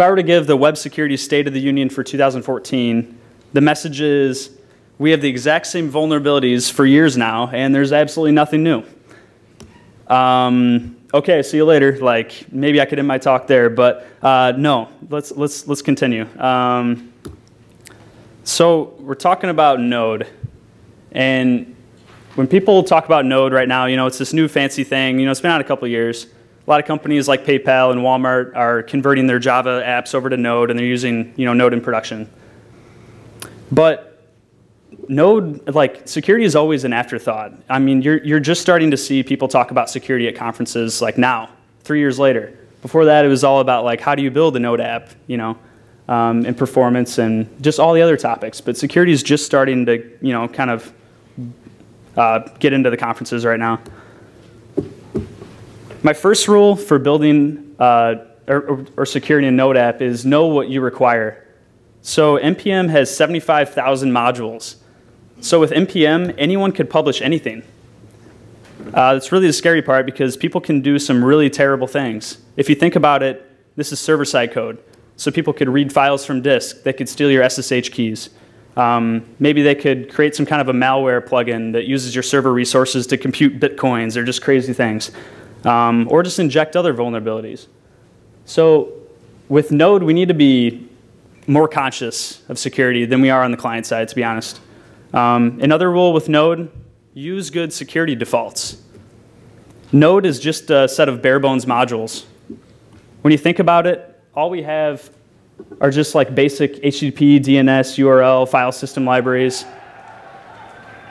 I were to give the web security state of the union for 2014, the message is, we have the exact same vulnerabilities for years now, and there's absolutely nothing new. Okay, see you later. Like, maybe I could end my talk there, but no, let's continue. So we're talking about Node, and when people talk about Node right now, it's this new fancy thing. It's been out a couple of years. A lot of companies like PayPal and Walmart are converting their Java apps over to Node, and they're using Node in production. But Node, like, security is always an afterthought. I mean, you're just starting to see people talk about security at conferences like now, 3 years later. Before that, it was all about like, how do you build a Node app, and performance and just all the other topics. But security is just starting to, kind of get into the conferences right now. My first rule for building or securing a Node app is know what you require. So NPM has 75,000 modules. So with NPM, anyone could publish anything. That's really the scary part because people can do some really terrible things. If you think about it, this is server-side code. So people could read files from disk. They could steal your SSH keys. Maybe they could create some kind of a malware plugin that uses your server resources to compute bitcoins or just crazy things. Or just inject other vulnerabilities. So with Node, we need to be more conscious of security than we are on the client side, to be honest. Another rule with Node, use good security defaults. Node is just a set of bare bones modules. When you think about it, all we have are just like basic HTTP, DNS, URL, file system libraries.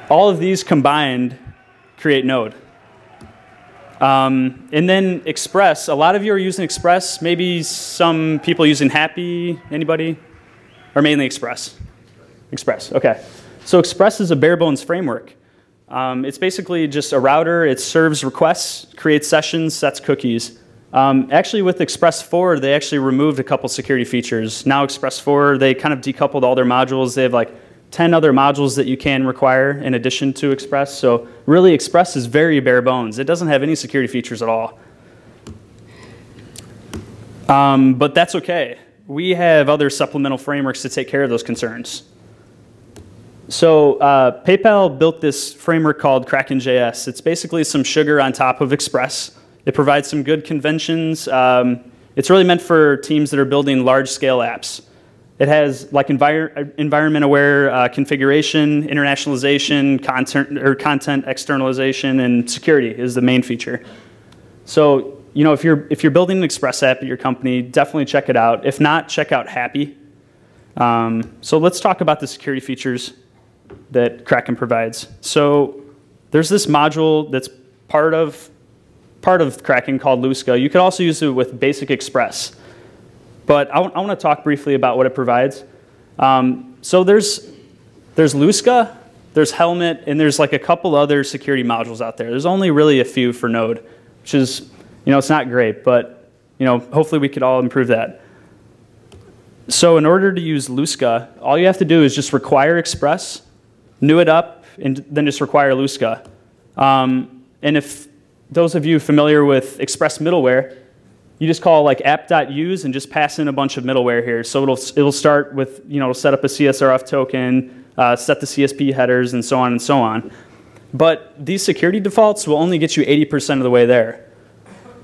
All of these combined create Node. And then Express, a lot of you are using Express, maybe some people using Happy, anybody? Or mainly Express? Express, okay. So Express is a bare bones framework. It's basically just a router. It serves requests, creates sessions, sets cookies. Actually with Express 4, they actually removed a couple security features. Now Express 4, they kind of decoupled all their modules. They have like 10 other modules that you can require in addition to Express. So really Express is very bare bones. It doesn't have any security features at all. But that's okay. We have other supplemental frameworks to take care of those concerns. So PayPal built this framework called kraken.js. It's basically some sugar on top of Express. It provides some good conventions. It's really meant for teams that are building large-scale apps. It has like environment-aware configuration, internationalization, content externalization, and security is the main feature. So if you're building an Express app at your company, definitely check it out. If not, check out Happy. So let's talk about the security features that Kraken provides. So there's this module that's part of Kraken called Lusca. You could also use it with basic Express. But I want to talk briefly about what it provides. So there's Lusca, there's Helmet, and there's like a couple other security modules out there. There's only really a few for Node, which is, it's not great, but hopefully we could all improve that. So in order to use Lusca, all you have to do is just require Express, new it up, and then just require Lusca. And if those of you familiar with Express middleware, you just call like app.use and just pass in a bunch of middleware here. So it'll start with, it'll set up a CSRF token, set the CSP headers, and so on and so on. But these security defaults will only get you 80% of the way there.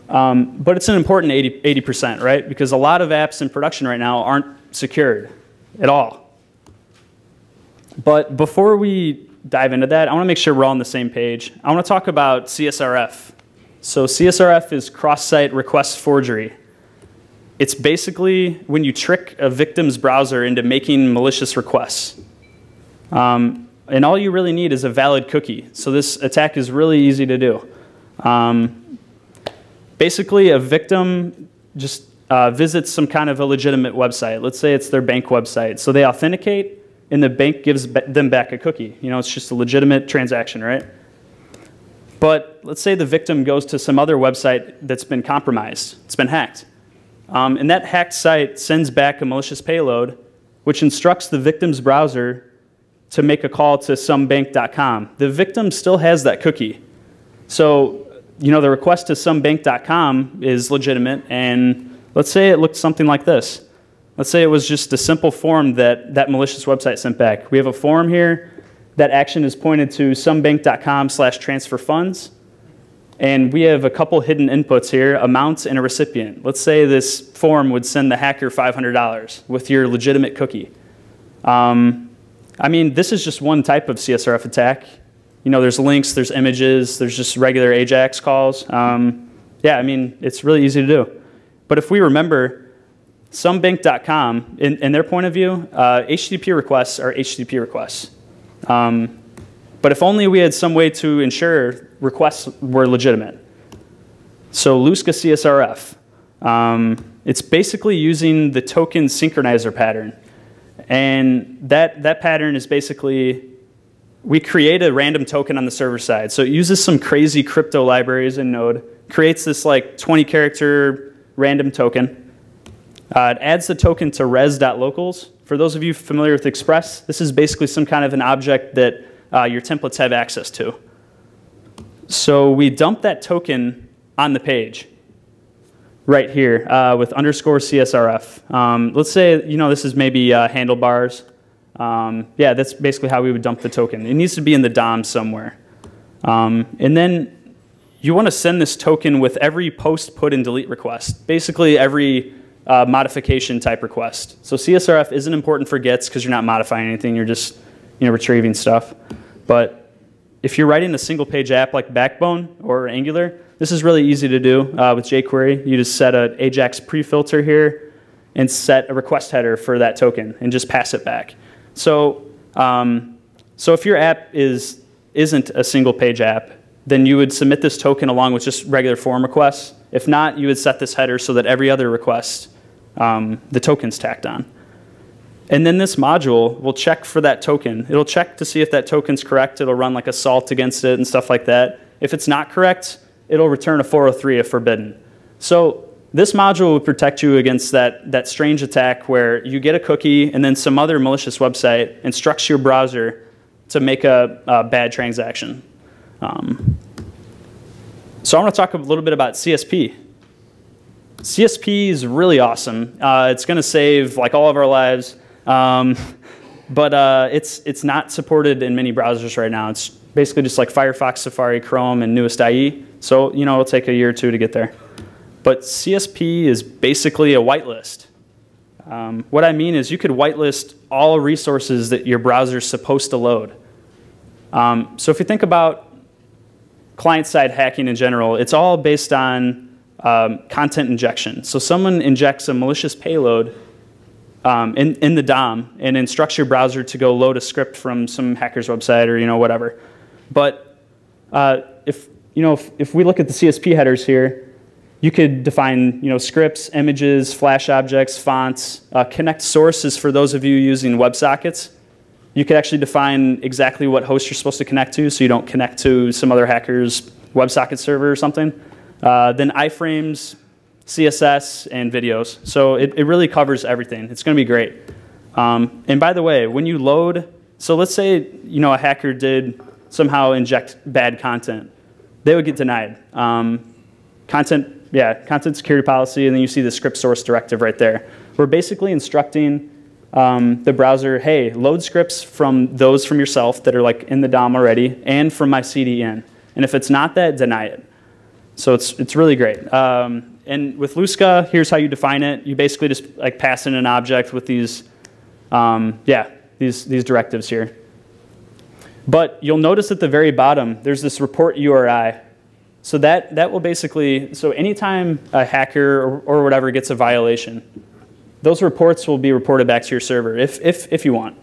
But it's an important 80%, right? Because a lot of apps in production right now aren't secured at all. But before we dive into that, I want to make sure we're all on the same page. I want to talk about CSRF. So CSRF is cross-site request forgery. It's basically when you trick a victim's browser into making malicious requests. And all you really need is a valid cookie. So this attack is really easy to do. Basically, a victim just visits some kind of a legitimate website. Let's say it's their bank website. So they authenticate, and the bank gives them back a cookie. It's just a legitimate transaction, right? But let's say the victim goes to some other website that's been compromised. It's been hacked. And that hacked site sends back a malicious payload, which instructs the victim's browser to make a call to somebank.com. The victim still has that cookie. So the request to somebank.com is legitimate, and let's say it looked something like this. Let's say it was just a simple form that that malicious website sent back. We have a form here. That action is pointed to somebank.com/transfer funds. And we have a couple hidden inputs here, amounts and a recipient. Let's say this form would send the hacker $500 with your legitimate cookie. I mean, this is just one type of CSRF attack. You know, there's links, there's images, there's just regular AJAX calls. Yeah, I mean, it's really easy to do. But if we remember, somebank.com, in their point of view, HTTP requests are HTTP requests. But if only we had some way to ensure requests were legitimate. So Lusca CSRF, it's basically using the token synchronizer pattern. And that pattern is basically, we create a random token on the server side. So it uses some crazy crypto libraries in Node, creates this like 20-character random token. It adds the token to res.locals. For those of you familiar with Express, this is basically some kind of an object that your templates have access to. So we dump that token on the page right here with underscore CSRF. Let's say, you know, this is maybe handlebars. Yeah, that's basically how we would dump the token. It needs to be in the DOM somewhere. And then you want to send this token with every post, put, and delete request. Basically every modification type request. So CSRF isn't important for gets because you're not modifying anything, you're just retrieving stuff. But if you're writing a single page app like Backbone or Angular, this is really easy to do with jQuery. You just set an AJAX pre-filter here and set a request header for that token and just pass it back. So, so if your app isn't a single page app, then you would submit this token along with just regular form requests. If not, you would set this header so that every other request, the token's tacked on. And then this module will check for that token. It'll check to see if that token's correct. It'll run like a salt against it and stuff like that. If it's not correct, it'll return a 403 if forbidden. So this module will protect you against that strange attack where you get a cookie and then some other malicious website instructs your browser to make a bad transaction. So I want to talk a little bit about CSP. CSP is really awesome. It's going to save like all of our lives, but it's not supported in many browsers right now. It's basically just like Firefox, Safari, Chrome, and newest IE. So it'll take a year or two to get there. But CSP is basically a whitelist. What I mean is you could whitelist all resources that your browser is supposed to load. So if you think about client-side hacking in general, it's all based on content injection. So someone injects a malicious payload in the DOM and instructs your browser to go load a script from some hacker's website or whatever. But if we look at the CSP headers here, you could define scripts, images, flash objects, fonts, connect sources for those of you using WebSockets. You could actually define exactly what host you're supposed to connect to so you don't connect to some other hacker's WebSocket server or something. Then iframes, CSS, and videos. So it really covers everything. It's going to be great. And by the way, when you load, so let's say a hacker did somehow inject bad content. They would get denied. Content security policy, and then you see the script source directive right there. We're basically instructing the browser, hey, load scripts from yourself that are like in the DOM already and from my CDN. And if it's not that, deny it. So it's really great. And with Lusca, here's how you define it. You basically just like pass in an object with these directives here. But you'll notice at the very bottom, there's this report URI. So that will basically, so anytime a hacker or whatever gets a violation, those reports will be reported back to your server if you want,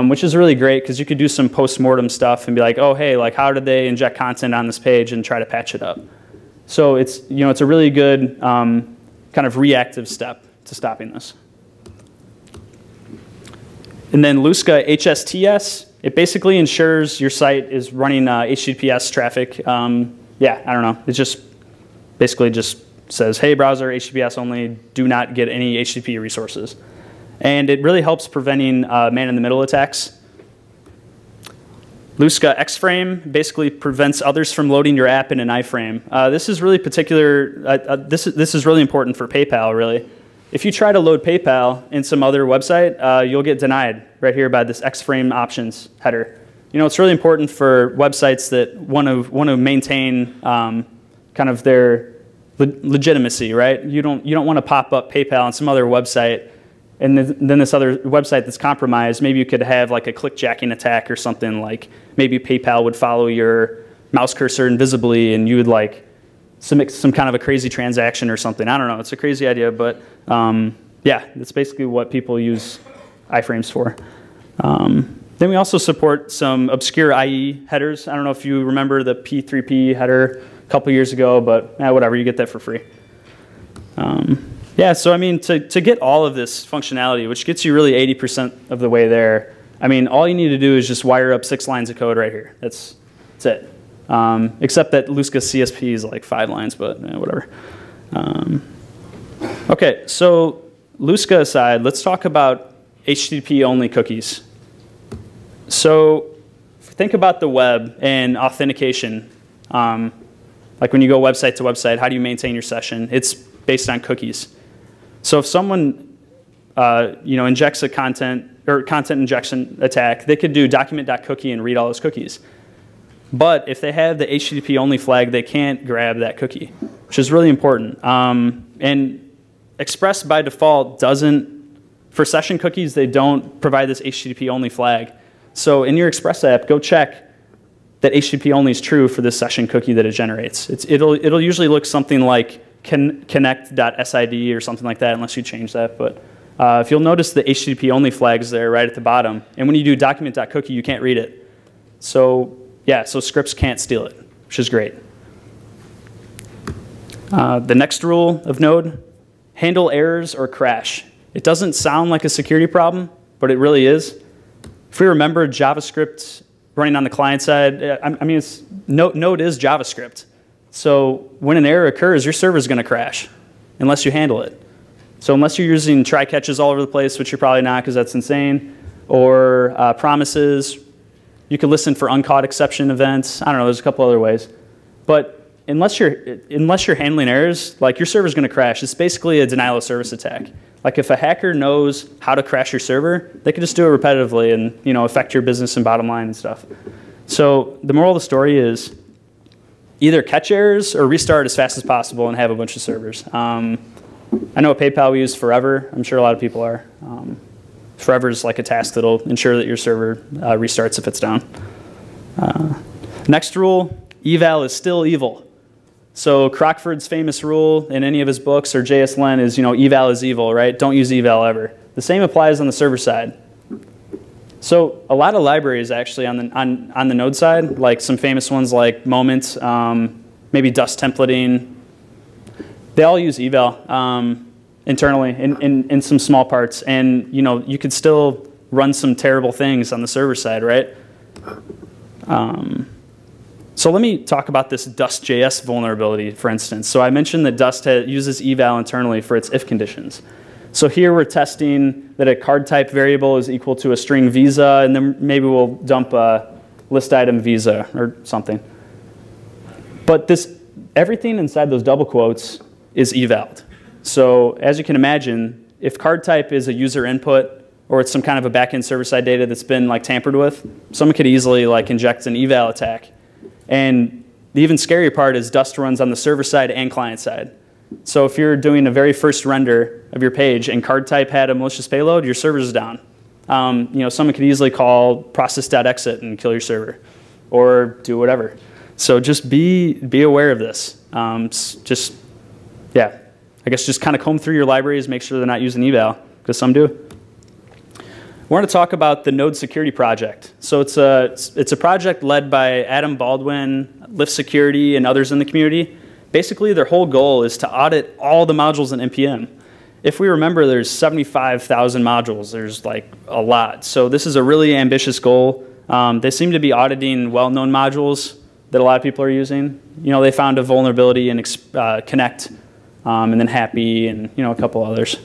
which is really great because you could do some post-mortem stuff and be like, oh, hey, like how did they inject content on this page and try to patch it up. So it's a really good kind of reactive step to stopping this. And then Lusca HSTS, it basically ensures your site is running HTTPS traffic. Yeah, I don't know. It just basically just says, hey, browser, HTTPS only, do not get any HTTP resources. And it really helps preventing man-in-the-middle attacks. Lusca Xframe basically prevents others from loading your app in an iframe. This is really particular. This is really important for PayPal, really. if you try to load PayPal in some other website, you'll get denied right here by this X-frame options header. You know, it's really important for websites that want to maintain kind of their legitimacy, right? You don't want to pop up PayPal on some other website, and then this other website that's compromised. Maybe you could have like a clickjacking attack or something. Like maybe PayPal would follow your mouse cursor invisibly, and you would like submit some kind of a crazy transaction or something. I don't know. It's a crazy idea, but yeah, that's basically what people use iframes for. Then we also support some obscure IE headers. I don't know if you remember the P3P header a couple years ago, but whatever, you get that for free. Yeah, so I mean, to get all of this functionality, which gets you really 80% of the way there, I mean, all you need to do is just wire up 6 lines of code right here. That's it. Except that Lusca CSP is like 5 lines, but whatever. Okay, so Lusca aside, let's talk about HTTP-only cookies. So think about the web and authentication. Like when you go website to website, how do you maintain your session? It's based on cookies. So if someone injects a content injection attack, they could do document.cookie and read all those cookies. But if they have the HTTP only flag, they can't grab that cookie, which is really important. And Express by default doesn't, for session cookies, they don't provide this HTTP only flag. So in your Express app, go check that HTTP only is true for this session cookie that it generates. It'll usually look something like connect.sid or something like that, unless you change that. But if you'll notice, the HTTP only flag is there right at the bottom. And when you do document.cookie, you can't read it. So yeah, so scripts can't steal it, which is great. The next rule of Node, handle errors or crash. It doesn't sound like a security problem, but it really is. If we remember JavaScript running on the client side, I mean, Node is JavaScript. So when an error occurs, your server is going to crash unless you handle it. So unless you're using try catches all over the place, which you're probably not because that's insane, or promises, you could listen for uncaught exception events. I don't know, there's a couple other ways. But unless you're handling errors, like your server's going to crash. It's basically a denial of service attack. Like if a hacker knows how to crash your server, they can just do it repetitively and affect your business and bottom line and stuff. So the moral of the story is either catch errors or restart as fast as possible and have a bunch of servers. I know at PayPal we use Forever. I'm sure a lot of people are. Forever is like a task that'll ensure that your server restarts if it's down. Next rule, eval is still evil. So Crockford's famous rule in any of his books or ESLint is, eval is evil, right? Don't use eval ever. The same applies on the server side. So a lot of libraries actually on the Node side, like some famous ones like Moment, maybe Dust templating, they all use eval internally in some small parts. And you could still run some terrible things on the server side, right? So let me talk about this Dust.js vulnerability, for instance. So I mentioned that Dust uses eval internally for its if conditions. So here we're testing that a card type variable is equal to a string visa, and then maybe we'll dump a list item visa or something. But everything inside those double quotes is evaled. So as you can imagine, if card type is a user input or it's some kind of a backend server-side data that's been tampered with, someone could easily inject an eval attack. And the even scarier part is Dust runs on the server side and client side. So if you're doing a very first render of your page and card type had a malicious payload, your server's down. Someone could easily call process.exit and kill your server or do whatever. So just be aware of this. I guess just kind of comb through your libraries, make sure they're not using eval, because some do. We're going to talk about the Node Security Project. So it's a project led by Adam Baldwin, Lift Security, and others in the community. Basically, their whole goal is to audit all the modules in NPM. If we remember, there's 75,000 modules. There's a lot. So this is a really ambitious goal. They seem to be auditing well-known modules that a lot of people are using. They found a vulnerability in Connect, and then Happy, and a couple others.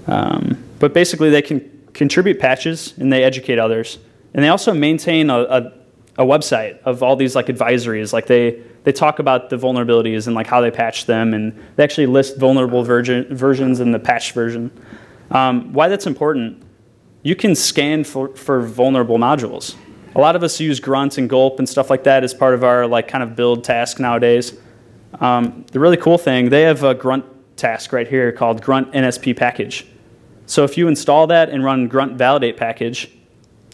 But basically, they can contribute patches and they educate others. And they also maintain a a website of all these like advisories. Like they talk about the vulnerabilities and like how they patch them, and they actually list vulnerable versions in the patched version. Why that's important, you can scan for vulnerable modules. A lot of us use grunt and gulp and stuff like that as part of our like kind of build task nowadays. The really cool thing, they have a grunt task right here called grunt NSP package. So if you install that and run grunt validate package,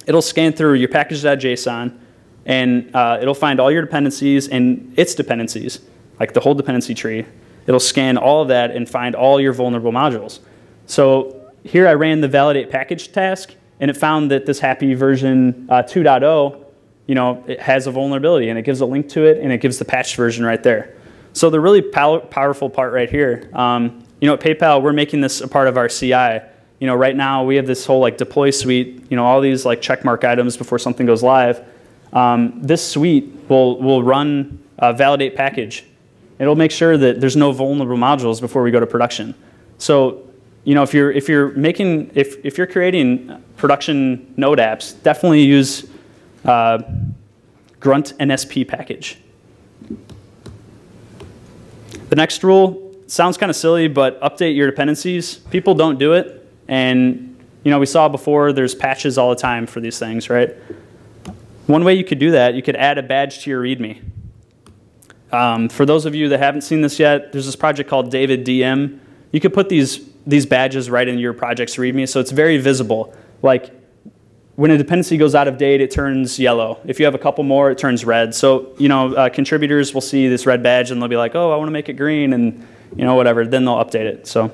it'll scan through your package.json, and it'll find all your dependencies and its dependencies, like the whole dependency tree. It'll scan all of that and find all your vulnerable modules. So here I ran the validate package task, and it found that this happy version 2.0, you know, it has a vulnerability, and it gives a link to it, and it gives the patched version right there. So the really powerful part right here, you know, at PayPal, we're making this a part of our CI. You know, right now we have this whole like deploy suite, you know, all these like checkmark items before something goes live. This suite will run a validate package. It'll make sure that there's no vulnerable modules before we go to production. So, you know, if you're creating production Node apps, definitely use grunt NSP package. The next rule sounds kind of silly, but update your dependencies. People don't do it. And you know, we saw before there's patches all the time for these things, right? One way you could do that, you could add a badge to your README. For those of you that haven't seen this yet, there's this project called David DM. You could put these badges right in your project's README, so it's very visible. Like when a dependency goes out of date, it turns yellow. If you have a couple more, it turns red. So you know, contributors will see this red badge and they'll be like, oh, I want to make it green, and you know, whatever. Then they'll update it. So.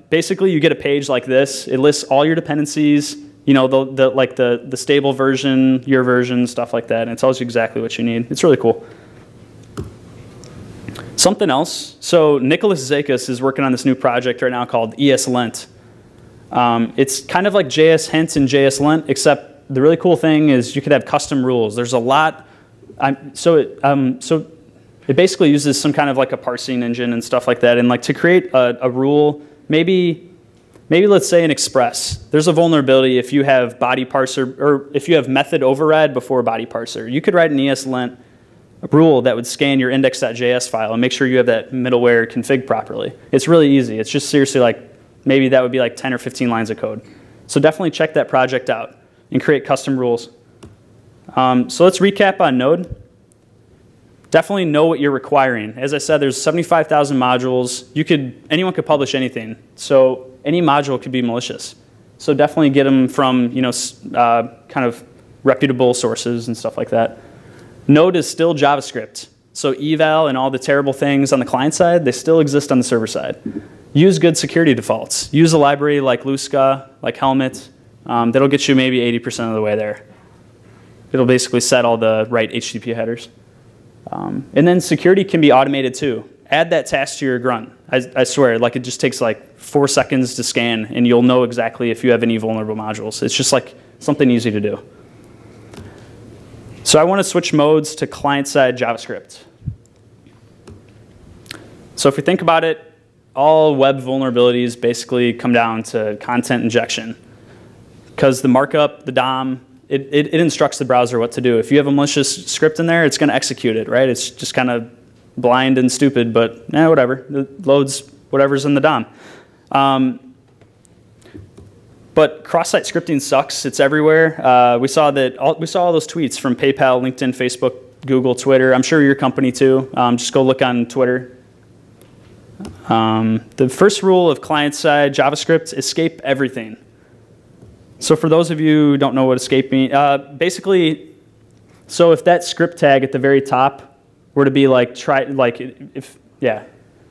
Basically, you get a page like this. It lists all your dependencies, you know, the stable version, your version, stuff like that, and it tells you exactly what you need. It's really cool. Something else. So Nicholas Zakis is working on this new project right now called ESLint. It's kind of like JS Hint and JSLint, except the really cool thing is you could have custom rules. There's a lot. So it basically uses some kind of like a parsing engine and stuff like that, and like to create a rule. Maybe let's say an express. There's a vulnerability if you have body parser, or if you have method override before body parser. You could write an ESLint rule that would scan your index.js file and make sure you have that middleware config properly. It's really easy. It's just seriously like, maybe that would be like 10 or 15 lines of code. So definitely check that project out and create custom rules. So let's recap on Node. Definitely know what you're requiring. As I said, there's 75,000 modules. Anyone could publish anything. So any module could be malicious. So definitely get them from, you know, kind of reputable sources and stuff like that. Node is still JavaScript. So Eval and all the terrible things on the client side, they still exist on the server side. Use good security defaults. Use a library like Lusca, like Helmet. That'll get you maybe 80% of the way there. It'll basically set all the right HTTP headers. And then security can be automated too. Add that task to your grunt. I swear, like it just takes like 4 seconds to scan, and you'll know exactly if you have any vulnerable modules. It's just like something easy to do. So I want to switch modes to client-side JavaScript. So if you think about it, all web vulnerabilities basically come down to content injection. Because the markup, the DOM, it instructs the browser what to do. If you have a malicious script in there, it's going to execute it, right? It's just kind of blind and stupid, but whatever. It loads whatever's in the DOM. But cross-site scripting sucks. It's everywhere. We saw all those tweets from PayPal, LinkedIn, Facebook, Google, Twitter. I'm sure your company too. Just go look on Twitter. The first rule of client-side JavaScript: escape everything. So for those of you who don't know what escape means, basically, so if that script tag at the very top were to be like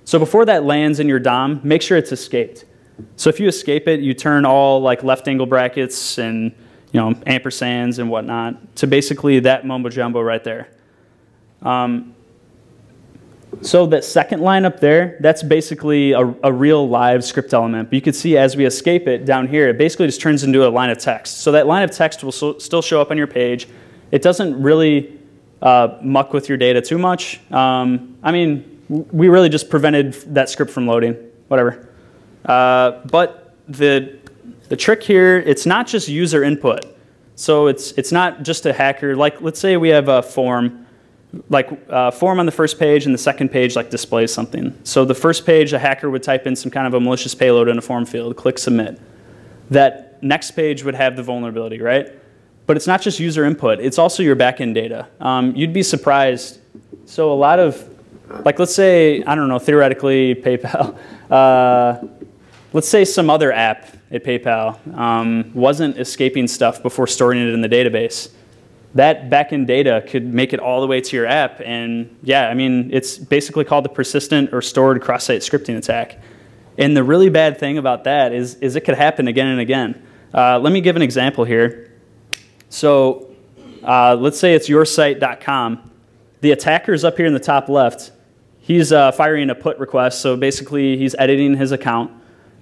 so before that lands in your DOM, make sure it's escaped. So if you escape it, you turn all like left angle brackets and ampersands and whatnot to basically that mumbo jumbo right there. So that second line up there, that's basically a real live script element. But you can see as we escape it down here, it basically just turns into a line of text. So that line of text will still show up on your page. It doesn't really muck with your data too much. I mean, we really just prevented that script from loading, whatever. But the trick here, it's not just user input. So it's not just a hacker. Like, let's say we have a form, like form on the first page, and the second page like displays something. So the first page, a hacker would type in some kind of a malicious payload in a form field, click submit. That next page would have the vulnerability, right? But it's not just user input, it's also your backend data. You'd be surprised. So a lot of, like, let's say, I don't know, theoretically PayPal, let's say some other app at PayPal wasn't escaping stuff before storing it in the database. That backend data could make it all the way to your app, and yeah, I mean, it's basically called the persistent or stored cross-site scripting attack. And the really bad thing about that is it could happen again and again. Let me give an example here. So let's say it's yoursite.com. The attacker's up here in the top left. He's firing a put request, so basically he's editing his account.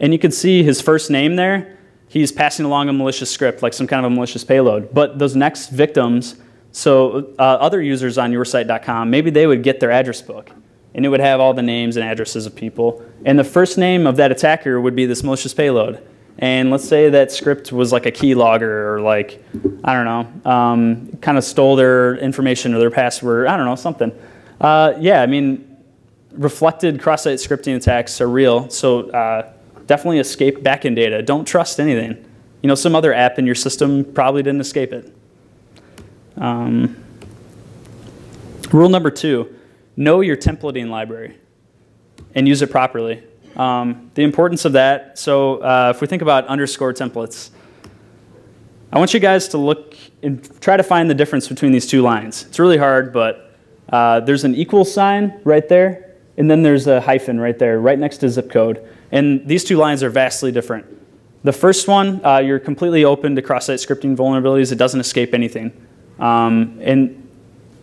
And you can see his first name there. He's passing along a malicious script, like some kind of a malicious payload. But those next victims, so other users on yoursite.com, maybe they would get their address book. And it would have all the names and addresses of people. And the first name of that attacker would be this malicious payload. And let's say that script was like a keylogger, or like, I don't know, kind of stole their information or their password, I don't know, something. Yeah, I mean, reflected cross-site scripting attacks are real. So definitely escape backend data. Don't trust anything. You know, some other app in your system probably didn't escape it. Rule number 2, know your templating library and use it properly. The importance of that, so if we think about underscore templates, I want you guys to look and try to find the difference between these two lines. It's really hard, but there's an equal sign right there, and then there's a hyphen right there, right next to zip code. And these two lines are vastly different. The first one, you're completely open to cross-site scripting vulnerabilities. It doesn't escape anything. And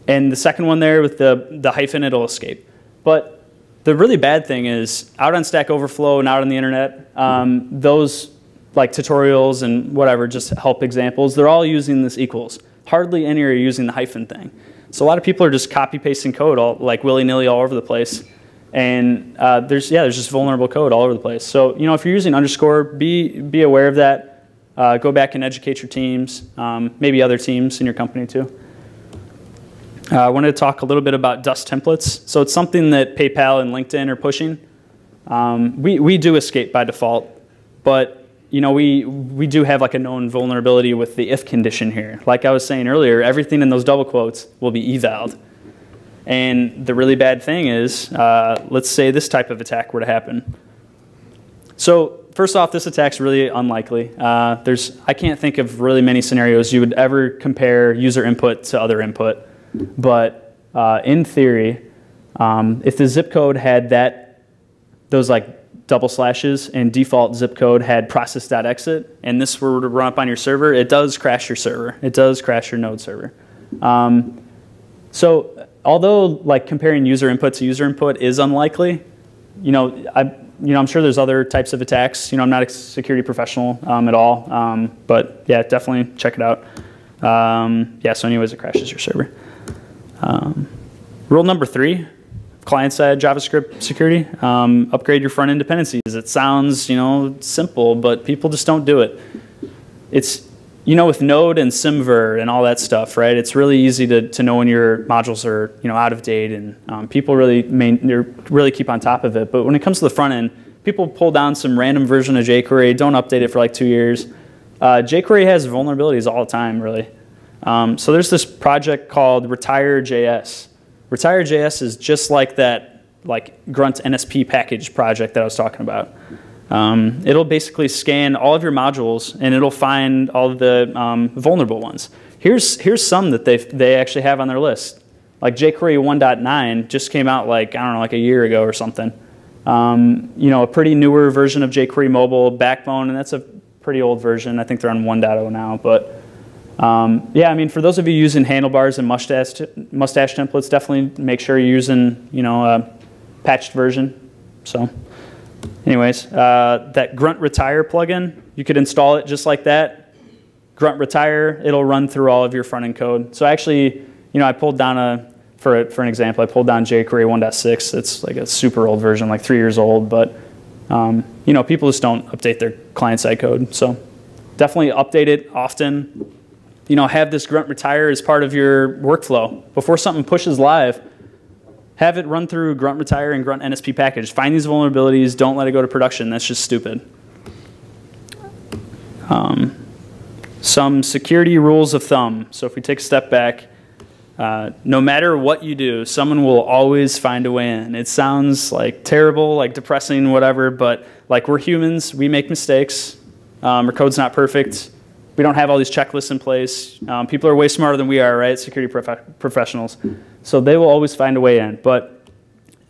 the second one there with the hyphen, it'll escape. But the really bad thing is out on Stack Overflow and out on the internet, those like tutorials and whatever, just help examples, they're all using this equals. Hardly any are using the hyphen thing. So a lot of people are just copy-pasting code all, like willy-nilly all over the place. And there's just vulnerable code all over the place. So, you know, if you're using underscore, be aware of that. Go back and educate your teams, maybe other teams in your company too. I wanted to talk a little bit about Dust templates. So it's something that PayPal and LinkedIn are pushing. We do escape by default, but you know, we do have like a known vulnerability with the if condition here. Like I was saying earlier, everything in those double quotes will be evaled. And the really bad thing is, let's say this type of attack were to happen. So first off, this attack's really unlikely. I can't think of really many scenarios you would ever compare user input to other input. But in theory, if the zip code had those like double slashes and default zip code had process.exit, and this were to run up on your server, it does crash your server. It does crash your Node server. So although like comparing user input to user input is unlikely, I'm sure there's other types of attacks. You know, I'm not a security professional at all, but yeah, definitely check it out. Yeah, so anyways, it crashes your server. Rule number 3, client-side JavaScript security, upgrade your front-end dependencies. It sounds, simple, but people just don't do it. It's, with Node and Symver and all that stuff, right? It's really easy to know when your modules are, out of date, and people really keep on top of it. But when it comes to the front end, people pull down some random version of jQuery, don't update it for like 2 years. jQuery has vulnerabilities all the time, really. So there's this project called Retire.js. Retire.js is just like that, grunt NSP package project that I was talking about. It'll basically scan all of your modules, and it'll find all of the vulnerable ones. Here's some that they actually have on their list. Like jQuery 1.9 just came out like a year ago or something. A pretty newer version of jQuery mobile, Backbone, and that's a pretty old version. I think they're on 1.0 now, but. Yeah, I mean, for those of you using handlebars and mustache templates, definitely make sure you're using, a patched version. So, anyways, that grunt retire plugin, you could install it just like that. Grunt retire, it'll run through all of your front end code. So actually, I pulled down for an example, I pulled down jQuery 1.6. It's like a super old version, like 3 years old, but people just don't update their client-side code. So definitely update it often. have this grunt retire as part of your workflow. Before something pushes live, have it run through grunt retire and grunt NSP package. Find these vulnerabilities. Don't let it go to production. That's just stupid. Some security rules of thumb. So if we take a step back, no matter what you do, someone will always find a way in. It sounds like terrible, like depressing, whatever, but like we're humans, we make mistakes. Our code's not perfect. We don't have all these checklists in place. People are way smarter than we are, right? Security professionals. So they will always find a way in. But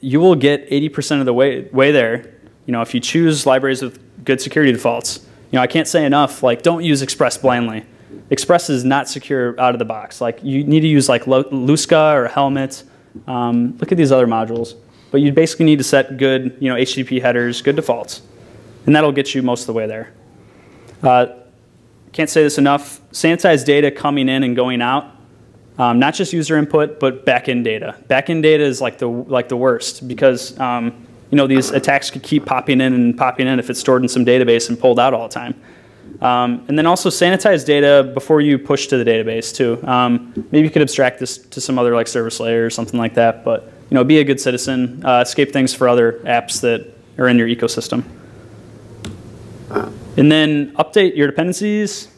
you will get 80% of the way there, if you choose libraries with good security defaults. I can't say enough, like, don't use Express blindly. Express is not secure out of the box. Like, you need to use like Lusca or Helmet. Look at these other modules. But you basically need to set good, HTTP headers, good defaults. And that'll get you most of the way there. Can't say this enough. Sanitize data coming in and going out. Not just user input, but backend data. Backend data is like the worst because these attacks could keep popping in and popping in if it's stored in some database and pulled out all the time. And then also sanitize data before you push to the database too. Maybe you could abstract this to some other like service layer or something like that. But be a good citizen. Escape things for other apps that are in your ecosystem. And then update your dependencies.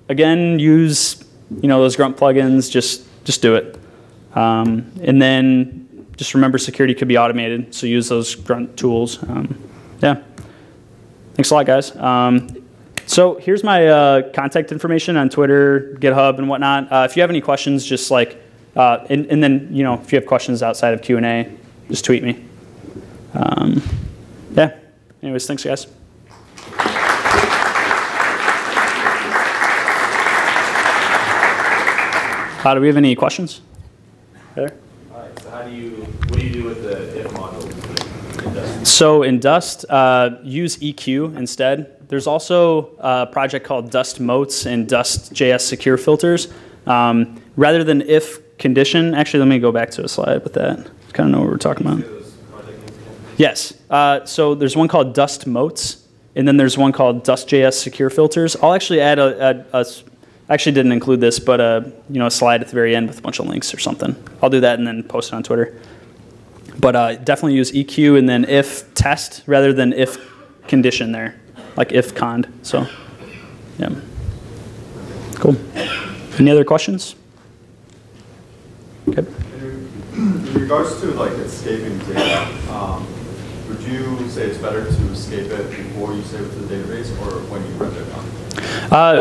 Again, use those grunt plugins. Just do it. And then just remember security could be automated. So use those grunt tools. Yeah. Thanks a lot, guys. So here's my contact information on Twitter, GitHub, and whatnot. If you have any questions, just like, and then if you have questions outside of Q&A, just tweet me. Yeah. Anyways, thanks, guys. Do we have any questions? There. All right. So what do you do with the if module? So in Dust, use EQ instead. There's also a project called Dust Moats and Dust.js secure filters. Rather than if condition, actually, let me go back to a slide with that. I kind of know what we're talking about. Yes. So there's one called Dust Moats, and then there's one called Dust.js secure filters. I'll actually add I actually didn't include this, but a slide at the very end with a bunch of links or something. I'll do that and then post it on Twitter. But definitely use EQ and then if test rather than if condition there, like if cond. So, yeah. Cool. Any other questions? Okay. In regards to like escaping data, would you say it's better to escape it before you save it to the database or when you render it on?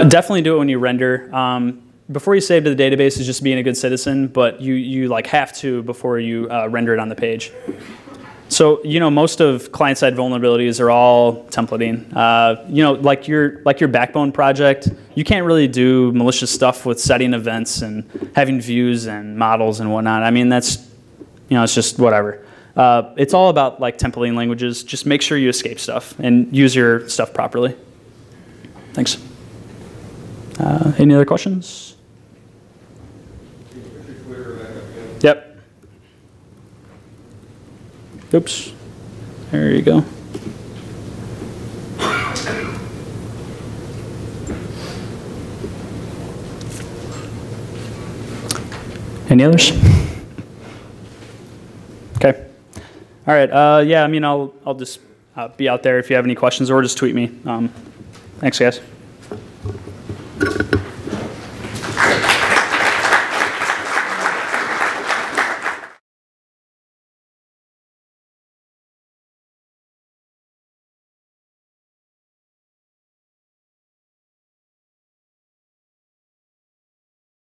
Definitely do it when you render. Before you save to the database is just being a good citizen, but you like have to before you render it on the page. So most of client-side vulnerabilities are all templating. Like your backbone project, you can't really do malicious stuff with setting events and having views and models and whatnot. I mean that's it's just whatever. It's all about like templating languages. Just make sure you escape stuff and use your stuff properly. Thanks. Any other questions? Yep. Oops. There you go. Any others? Okay. All right. Yeah. I mean, I'll just be out there if you have any questions, or just tweet me. Thanks, guys.